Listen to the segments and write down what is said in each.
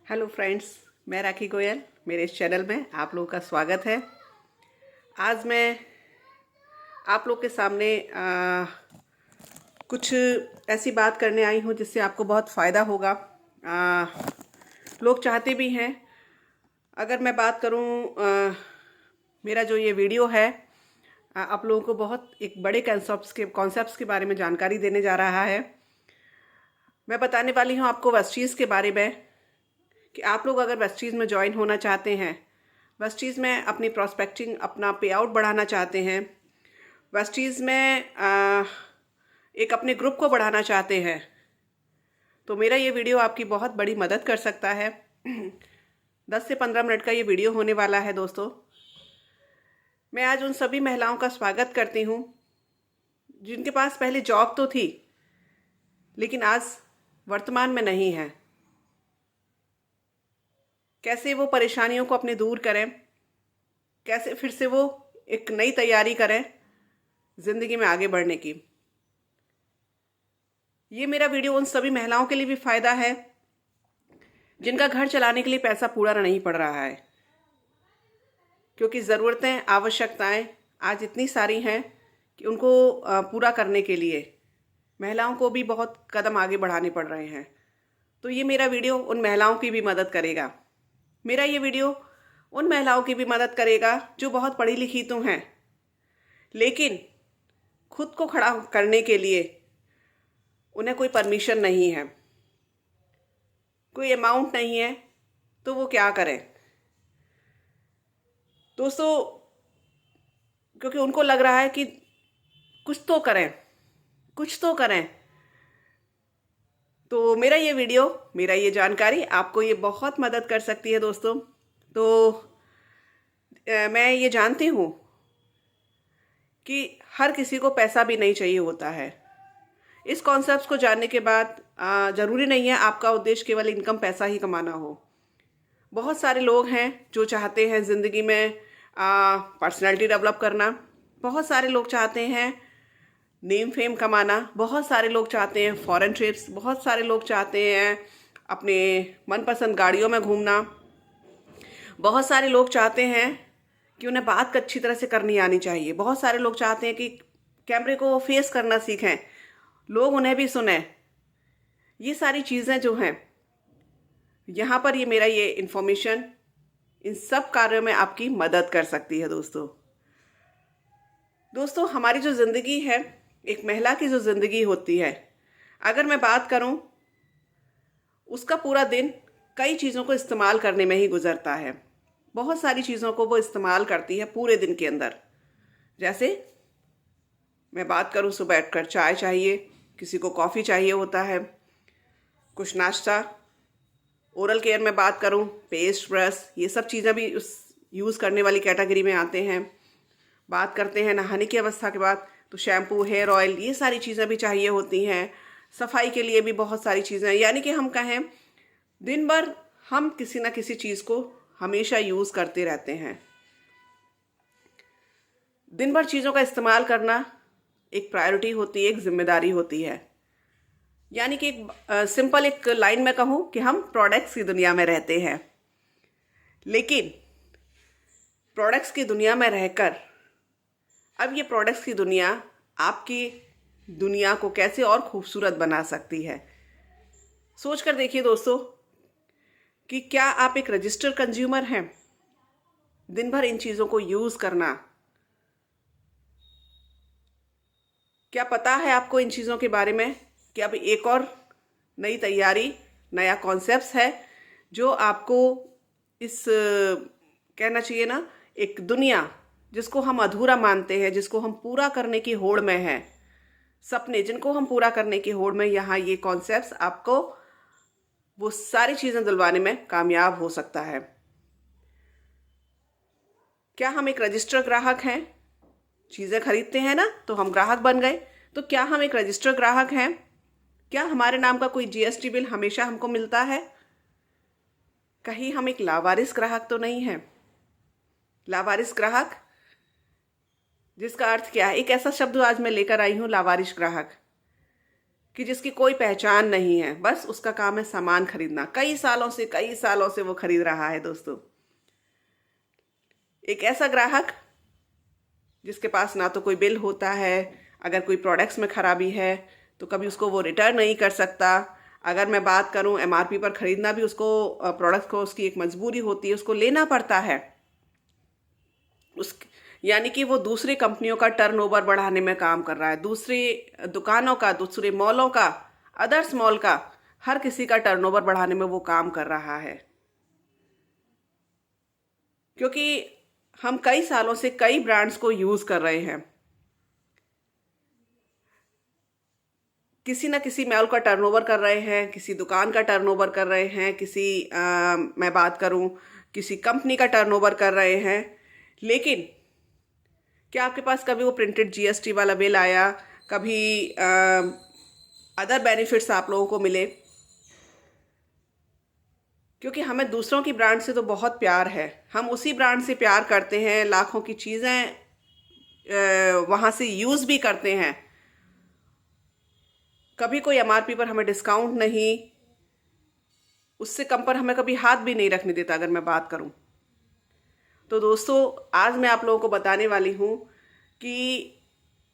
Hello friends, मैं राखी गोयल। मेरे इस चैनल में आप लोगों का स्वागत है। आज मैं आप लोग के सामने कुछ ऐसी बात करने आई हूँ जिससे आपको बहुत फ़ायदा होगा। लोग चाहते भी हैं। अगर मैं बात करूँ, मेरा जो ये वीडियो है आप लोगों को बहुत एक बड़े कॉन्सेप्ट्स के बारे में जानकारी देने जा रहा है। मैं बताने वाली हूँ आपको वेस्टीज़ के बारे में कि आप लोग अगर वेस्टीज़ में ज्वाइन होना चाहते हैं, वेस्टीज़ में अपनी प्रॉस्पेक्टिंग, अपना पे आउट बढ़ाना चाहते हैं, वेस्टीज़ में एक अपने ग्रुप को बढ़ाना चाहते हैं, तो मेरा ये वीडियो आपकी बहुत बड़ी मदद कर सकता है। 10 से 15 मिनट का ये वीडियो होने वाला है दोस्तों। मैं आज उन सभी महिलाओं का स्वागत करती हूँ जिनके पास पहले जॉब तो थी लेकिन आज वर्तमान में नहीं है। कैसे वो परेशानियों को अपने दूर करें, कैसे फिर से वो एक नई तैयारी करें ज़िंदगी में आगे बढ़ने की। ये मेरा वीडियो उन सभी महिलाओं के लिए भी फ़ायदा है जिनका घर चलाने के लिए पैसा पूरा नहीं पड़ रहा है, क्योंकि ज़रूरतें, आवश्यकताएं आज इतनी सारी हैं कि उनको पूरा करने के लिए महिलाओं को भी बहुत कदम आगे बढ़ाने पड़ रहे हैं। तो ये मेरा वीडियो उन महिलाओं की भी मदद करेगा। मेरा ये वीडियो उन महिलाओं की भी मदद करेगा जो बहुत पढ़ी लिखी तो हैं लेकिन खुद को खड़ा करने के लिए उन्हें कोई परमिशन नहीं है, कोई अमाउंट नहीं है, तो वो क्या करें दोस्तों। क्योंकि उनको लग रहा है कि कुछ तो करें, कुछ तो करें। तो मेरा ये वीडियो, मेरा ये जानकारी आपको ये बहुत मदद कर सकती है दोस्तों। तो मैं ये जानती हूँ कि हर किसी को पैसा भी नहीं चाहिए होता है। इस कॉन्सेप्ट को जानने के बाद ज़रूरी नहीं है आपका उद्देश्य केवल इनकम, पैसा ही कमाना हो। बहुत सारे लोग हैं जो चाहते हैं ज़िंदगी में पर्सनैलिटी डेवलप करना। बहुत सारे लोग चाहते हैं नेम फेम कमाना। बहुत सारे लोग चाहते हैं फॉरेन ट्रिप्स। बहुत सारे लोग चाहते हैं अपने मनपसंद गाड़ियों में घूमना। बहुत सारे लोग चाहते हैं कि उन्हें बात अच्छी तरह से करनी आनी चाहिए। बहुत सारे लोग चाहते हैं कि कैमरे को फेस करना सीखें, लोग उन्हें भी सुने। ये सारी चीज़ें जो हैं, यहाँ पर ये मेरा ये इन्फॉर्मेशन इन सब कार्यों में आपकी मदद कर सकती है दोस्तों। दोस्तों, हमारी जो ज़िंदगी है, एक महिला की जो ज़िंदगी होती है, अगर मैं बात करूँ, उसका पूरा दिन कई चीज़ों को इस्तेमाल करने में ही गुजरता है। बहुत सारी चीज़ों को वो इस्तेमाल करती है पूरे दिन के अंदर। जैसे मैं बात करूँ, सुबह उठकर चाय चाहिए, किसी को कॉफ़ी चाहिए होता है, कुछ नाश्ता। ओरल केयर में बात करूँ, पेस्ट, ब्रश, ये सब चीज़ें भी उस यूज़ करने वाली कैटेगरी में आते हैं। बात करते हैं नहाने की अवस्था के बाद, तो शैम्पू, हेयर ऑयल, ये सारी चीज़ें भी चाहिए होती हैं। सफाई के लिए भी बहुत सारी चीज़ें, यानी कि हम कहें दिन भर हम किसी ना किसी चीज़ को हमेशा यूज़ करते रहते हैं। दिन भर चीज़ों का इस्तेमाल करना एक प्रायोरिटी होती है, एक जिम्मेदारी होती है। यानी कि सिंपल एक लाइन में कहूँ कि हम प्रोडक्ट्स की दुनिया में रहते हैं, लेकिन प्रोडक्ट्स की दुनिया में रहकर अब ये प्रोडक्ट्स की दुनिया आपकी दुनिया को कैसे और खूबसूरत बना सकती है। सोच कर देखिए दोस्तों कि क्या आप एक रजिस्टर्ड कंज्यूमर हैं। दिन भर इन चीज़ों को यूज़ करना, क्या पता है आपको इन चीज़ों के बारे में कि अब एक और नई तैयारी, नया कॉन्सेप्ट है जो आपको इस कहना चाहिए ना, एक दुनिया जिसको हम अधूरा मानते हैं, जिसको हम पूरा करने की होड़ में हैं, सपने जिनको हम पूरा करने की होड़ में, यहाँ ये कॉन्सेप्ट आपको वो सारी चीज़ें दिलवाने में कामयाब हो सकता है। क्या हम एक रजिस्टर्ड ग्राहक हैं? चीज़ें खरीदते हैं ना तो हम ग्राहक बन गए। तो क्या हम एक रजिस्टर्ड ग्राहक हैं? क्या हमारे नाम का कोई जीएसटी बिल हमेशा हमको मिलता है? कहीं हम एक लावारिस ग्राहक तो नहीं है? लावारिस ग्राहक, जिसका अर्थ क्या है, एक ऐसा शब्द आज मैं लेकर आई हूँ, लावारिस ग्राहक। कि जिसकी कोई पहचान नहीं है, बस उसका काम है सामान खरीदना। कई सालों से वो खरीद रहा है दोस्तों। एक ऐसा ग्राहक जिसके पास ना तो कोई बिल होता है, अगर कोई प्रोडक्ट्स में खराबी है तो कभी उसको वो रिटर्न नहीं कर सकता। अगर मैं बात करूं एमआरपी पर खरीदना भी उसको, प्रोडक्ट को उसकी एक मजबूरी होती है, उसको लेना पड़ता है। उस यानी कि वो दूसरी कंपनियों का टर्नओवर बढ़ाने में काम कर रहा है, दूसरी दुकानों का, दूसरे मॉलों का, अदर्स मॉल का, हर किसी का टर्नओवर बढ़ाने में वो काम कर रहा है। क्योंकि हम कई सालों से कई ब्रांड्स को यूज कर रहे हैं। किसी ना किसी मॉल का टर्नओवर कर रहे हैं, किसी दुकान का टर्नओवर कर रहे हैं, मैं बात करूं किसी कंपनी का टर्नओवर कर रहे हैं। लेकिन क्या आपके पास कभी वो प्रिंटेड जीएसटी वाला बिल आया, कभी अदर बेनिफिट्स आप लोगों को मिले? क्योंकि हमें दूसरों की ब्रांड से तो बहुत प्यार है, हम उसी ब्रांड से प्यार करते हैं, लाखों की चीज़ें वहाँ से यूज़ भी करते हैं। कभी कोई एमआरपी पर हमें डिस्काउंट नहीं, उससे कम पर हमें कभी हाथ भी नहीं रखने देता अगर मैं बात करूं। तो दोस्तों, आज मैं आप लोगों को बताने वाली हूं कि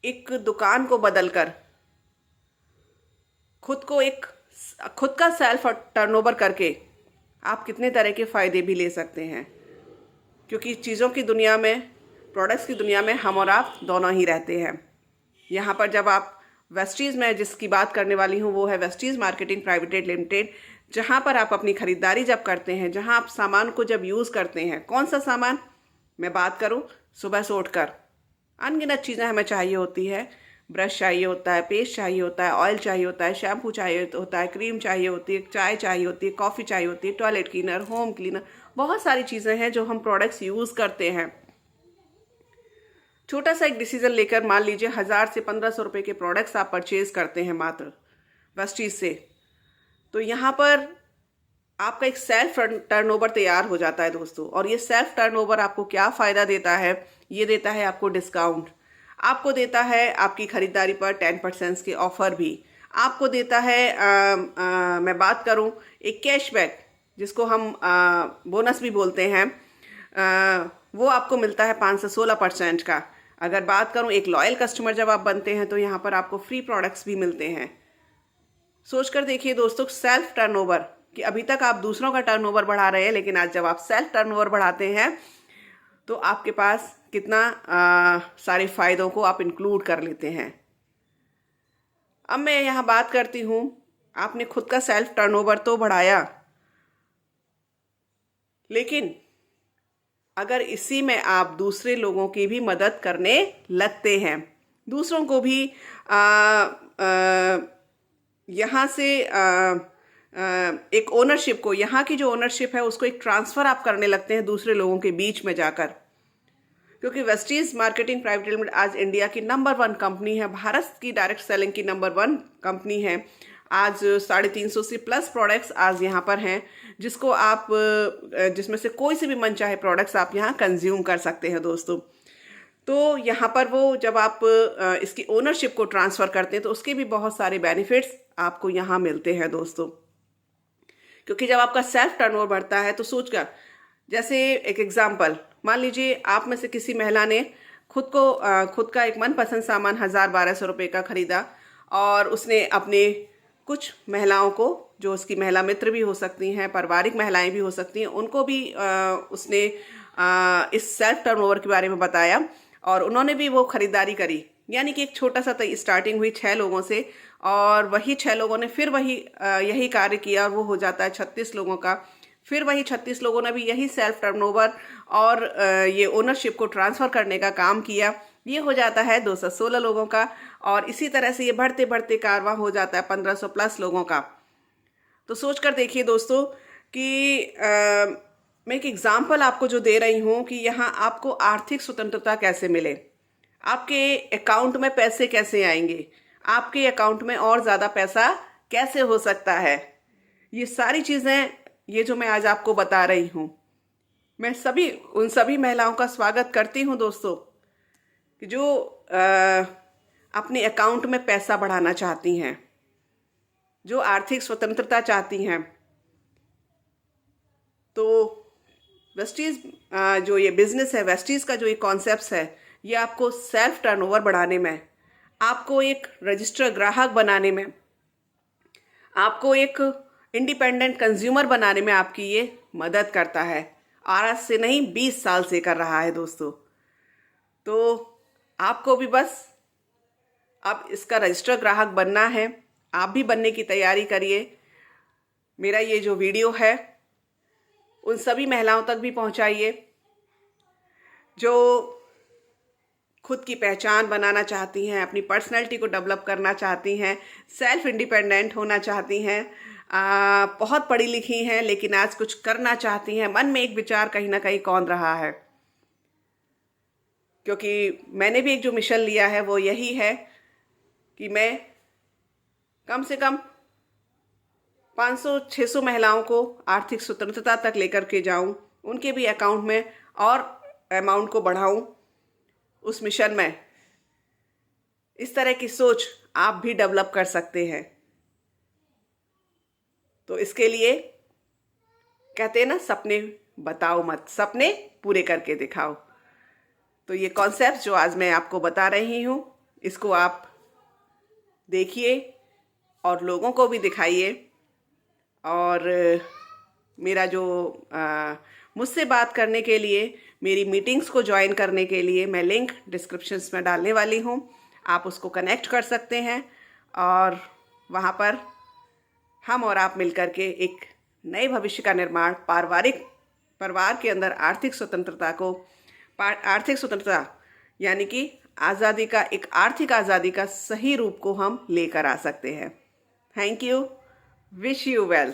एक दुकान को बदलकर खुद का सेल्फ टर्नओवर करके आप कितने तरह के फ़ायदे भी ले सकते हैं। क्योंकि चीज़ों की दुनिया में, प्रोडक्ट्स की दुनिया में हम और आप दोनों ही रहते हैं। यहाँ पर जब आप वेस्टीज़ में जिसकी बात करने वाली हूँ वो है वेस्टीज़ मार्केटिंग प्राइवेट लिमिटेड, जहाँ पर आप अपनी ख़रीदारी जब करते हैं, जहाँ आप सामान को जब यूज़ करते हैं, कौन सा सामान मैं बात करूँ, सुबह से उठकर अनगिनत चीज़ें हमें चाहिए होती है। ब्रश चाहिए होता है, पेस्ट चाहिए होता है, ऑयल चाहिए होता है, शैम्पू चाहिए होता है, क्रीम चाहिए होती है, चाय चाहिए होती है, कॉफ़ी चाहिए होती है, टॉयलेट क्लीनर, होम क्लीनर, बहुत सारी चीज़ें हैं जो हम प्रोडक्ट्स यूज़ करते हैं। छोटा सा एक डिसीजन लेकर, मान लीजिए 1000 से 1500 रुपये के प्रोडक्ट्स आप परचेज करते हैं मात्र वेस्टीज से, तो यहाँ पर आपका एक सेल्फ टर्नओवर तैयार हो जाता है दोस्तों। और ये सेल्फ टर्नओवर आपको क्या फ़ायदा देता है? ये देता है आपको डिस्काउंट, आपको देता है आपकी खरीदारी पर 10% के ऑफर भी, आपको देता है मैं बात करूं एक कैशबैक, जिसको हम बोनस भी बोलते हैं, वो आपको मिलता है 5 से 16% का। अगर बात करूं एक लॉयल कस्टमर जब आप बनते हैं तो यहाँ पर आपको फ्री प्रोडक्ट्स भी मिलते हैं। सोचकर देखिए दोस्तों, सेल्फ टर्नओवर, कि अभी तक आप दूसरों का टर्नओवर बढ़ा रहे हैं, लेकिन आज जब आप सेल्फ टर्नओवर बढ़ाते हैं तो आपके पास कितना सारे फायदों को आप इंक्लूड कर लेते हैं। अब मैं यहाँ बात करती हूँ, आपने खुद का सेल्फ टर्नओवर तो बढ़ाया, लेकिन अगर इसी में आप दूसरे लोगों की भी मदद करने लगते हैं, दूसरों को भी यहाँ से एक ओनरशिप को, यहाँ की जो ओनरशिप है उसको एक ट्रांसफ़र आप करने लगते हैं दूसरे लोगों के बीच में जाकर। क्योंकि वेस्टीज़ मार्केटिंग प्राइवेट लिमिटेड आज इंडिया की नंबर 1 कंपनी है, भारत की डायरेक्ट सेलिंग की नंबर 1 कंपनी है। आज 350 से प्लस प्रोडक्ट्स आज यहाँ पर हैं, जिसको आप जिसमें से कोई से भी मनचाहे प्रोडक्ट्स आप यहाँ कंज्यूम कर सकते हैं दोस्तों। तो यहाँ पर वो जब आप इसकी ओनरशिप को ट्रांसफ़र करते हैं तो उसके भी बहुत सारे बेनिफिट्स आपको यहाँ मिलते हैं दोस्तों। क्योंकि जब आपका सेल्फ टर्नओवर बढ़ता है तो सोचकर, जैसे एक एग्जांपल, मान लीजिए आप में से किसी महिला ने खुद का एक मनपसंद सामान 1000-1200 रुपये का खरीदा, और उसने अपने कुछ महिलाओं को, जो उसकी महिला मित्र भी हो सकती हैं, पारिवारिक महिलाएं भी हो सकती हैं, उनको भी उसने इस सेल्फ टर्नओवर के बारे में बताया और उन्होंने भी वो खरीदारी करी। यानी कि एक छोटा सा स्टार्टिंग हुई 6 लोगों से, और वही 6 लोगों ने फिर यही कार्य किया और वो हो जाता है 36 लोगों का। फिर वही 36 लोगों ने भी यही सेल्फ टर्नओवर और ये ओनरशिप को ट्रांसफ़र करने का काम किया। ये हो जाता है 216 लोगों का, और इसी तरह से ये बढ़ते बढ़ते कारवां हो जाता है 1500 प्लस लोगों का। तो सोच कर देखिए दोस्तों कि मैं एक एग्जाम्पल आपको जो दे रही हूँ कि यहाँ आपको आर्थिक स्वतंत्रता कैसे मिले, आपके अकाउंट में पैसे कैसे आएंगे, आपके अकाउंट में और ज़्यादा पैसा कैसे हो सकता है। ये सारी चीज़ें, ये जो मैं आज आपको बता रही हूँ, मैं उन सभी महिलाओं का स्वागत करती हूँ दोस्तों, कि जो अपने अकाउंट में पैसा बढ़ाना चाहती हैं। जो आर्थिक स्वतंत्रता चाहती हैं, तो वेस्टीज जो ये बिजनेस है, वेस्टीज का जो ये कॉन्सेप्ट है, ये आपको सेल्फ टर्नओवर बढ़ाने में, आपको एक रजिस्टर ग्राहक बनाने में, आपको एक इंडिपेंडेंट कंज्यूमर बनाने में आपकी ये मदद करता है। और आज से नहीं, 20 साल से कर रहा है दोस्तों। तो आपको भी बस अब इसका रजिस्टर ग्राहक बनना है। आप भी बनने की तैयारी करिए। मेरा ये जो वीडियो है उन सभी महिलाओं तक भी पहुंचाइए जो खुद की पहचान बनाना चाहती हैं, अपनी पर्सनैलिटी को डेवलप करना चाहती हैं, सेल्फ इंडिपेंडेंट होना चाहती हैं, बहुत पढ़ी लिखी हैं लेकिन आज कुछ करना चाहती हैं। मन में एक विचार कहीं ना कहीं कौंध रहा है, क्योंकि मैंने भी एक जो मिशन लिया है वो यही है कि मैं कम से कम 500-600 महिलाओं को आर्थिक स्वतंत्रता तक लेकर के जाऊं, उनके भी अकाउंट में और अमाउंट को बढ़ाऊं। उस मिशन में इस तरह की सोच आप भी डेवलप कर सकते हैं। तो इसके लिए कहते हैं ना, सपने बताओ मत, सपने पूरे करके दिखाओ। तो ये कॉन्सेप्ट जो आज मैं आपको बता रही हूँ, इसको आप देखिए और लोगों को भी दिखाइए। और मेरा जो मुझसे बात करने के लिए, मेरी मीटिंग्स को ज्वाइन करने के लिए मैं लिंक डिस्क्रिप्शंस में डालने वाली हूँ। आप उसको कनेक्ट कर सकते हैं और वहाँ पर हम और आप मिलकर के एक नए भविष्य का निर्माण, परिवार के अंदर आर्थिक स्वतंत्रता यानी कि आज़ादी का, एक आर्थिक आज़ादी का सही रूप को हम लेकर आ सकते हैं। Thank you. Wish you well.